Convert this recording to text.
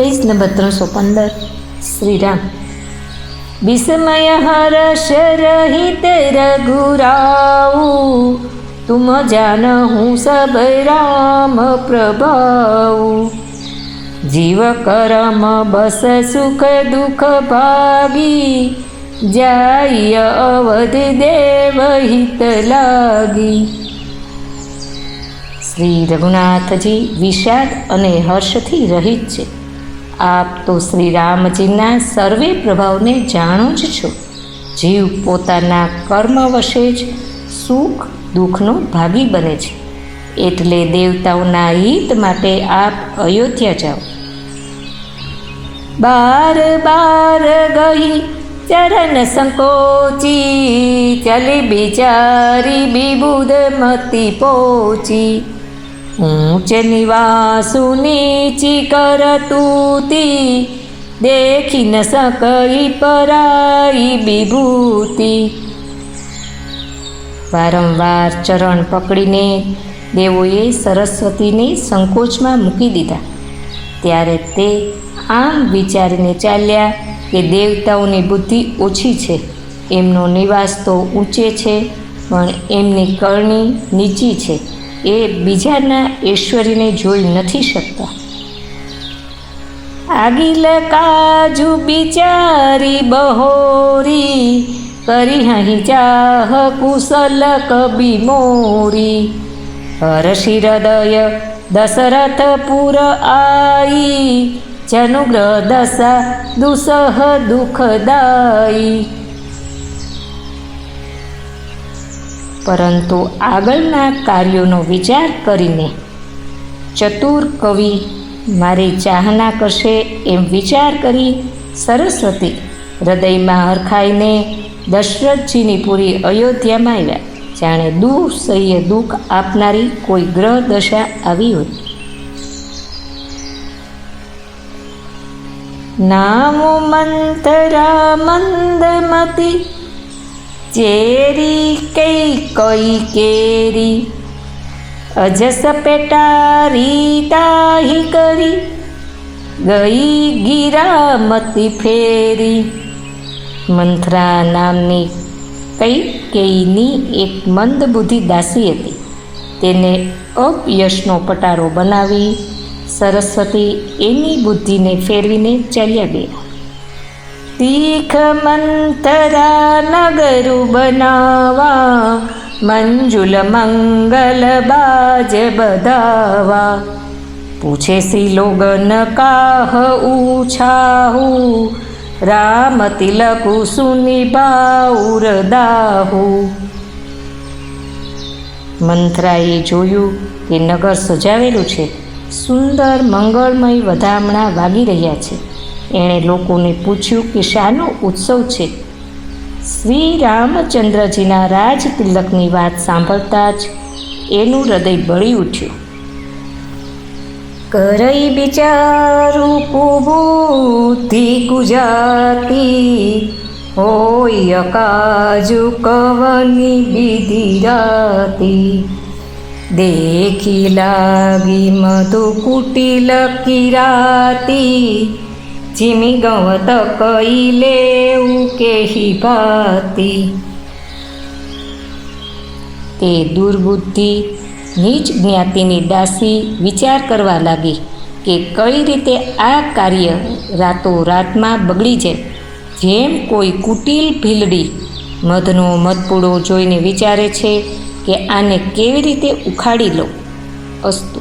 Page number 315 Shri Ram. विस्मय हर्ष रहित रघुराऊ, तुम जानहु सब राम प्रभाऊ। जीव करम बस सुख दुख भागी, जाय अवध देव हित लागी। श्री रघुनाथजी विषाद अने हर्षथी रहित छे। आप तो श्री रामजीना सर्वे प्रभावने जाणो ज छो। जीव पोताना कर्म वशे ज सुख दुखनो भागी बने छे, एटले देवताओना हित माटे आप अयोध्या जाओ। बार बार गई चरण संकोची, चली बिचारी विबुध मति पोची। ऊंच निवासु नीची करतूती, देखी न सकई पराई विभूति। वारंवार चरण पकड़ीने देवोए सरस्वतीने संकोचमां मूकी दीधा। त्यारे ते आम विचारीने चाल्या के देवताओनी बुद्धि ओछी छे, एमनो निवास तो ऊंचे छे पण एमनी करणी नीची छे। ए बीजाना ऐश्वर्यने जोई नथी शकता। आगिल काजू बिचारी बहोरी, करी हही चाह कुशल कवि मोरी। हर्षि हृदय दशरथपुर आई, जनुग्रह दशा दुसह दुखदाई। परंतु आगळना कार्योनो विचार करीने चतुर कवि मारी चाहना करशे एम विचार करी सरस्वती हृदयमां हरखाईने दशरथजीनी पूरी अयोध्यामां आव्या, जाणे दुःसह्य दुःख आपनारी कोई ग्रह दशा आवी होय। नामो मंथरा मंदमती, चेरी कई कई केरी। अजस पेटारी ताही करी, गई गिरामती फेरी। मंथरा नामनी कैकेयीनी एक मंदबुद्धि दासी हती। तेने अपयशनो पटारो बनावी सरस्वती एनी बुद्धिने फेरवीने चाल्या गया। तीख मंथरा नगरु बनावा, मंजुल मंगल बाज बधावा। पूछे सी लोगन काह ऊछाहू, राम तिलकु सुनी बाउर दाहू। मंथराए जोयुं के नगर सजावेलुं छे, सुंदर मंगलमय વધામણા વાગી રહ્યા છે। એણે લોકોને પૂછ્યું કે શાનો ઉત્સવ છે। શ્રી રામચંદ્રજીના રાજ તિલકની વાત સાંભળતા જ એનું હૃદય બળી ઉઠ્યું। કરઈ બિચારું કુબુદ્ધિ ગુજાતી, હોય કાજુ કવની બીધી રાતી। देखी लागी मधु कुटिल किराती, जिमी गवत कईले केही भाती। ते दुर्बुद्धि नीच ज्ञातिनी दासी विचार करवा लागी के कई रीते आ कार्य रातो रात में बगड़ी जाए। जेम कोई कुटिल भीलड़ी मधनो मधपूड़ो जोईने विचारे छे के आने केवी रीते उखाड़ी लो। अस्तु।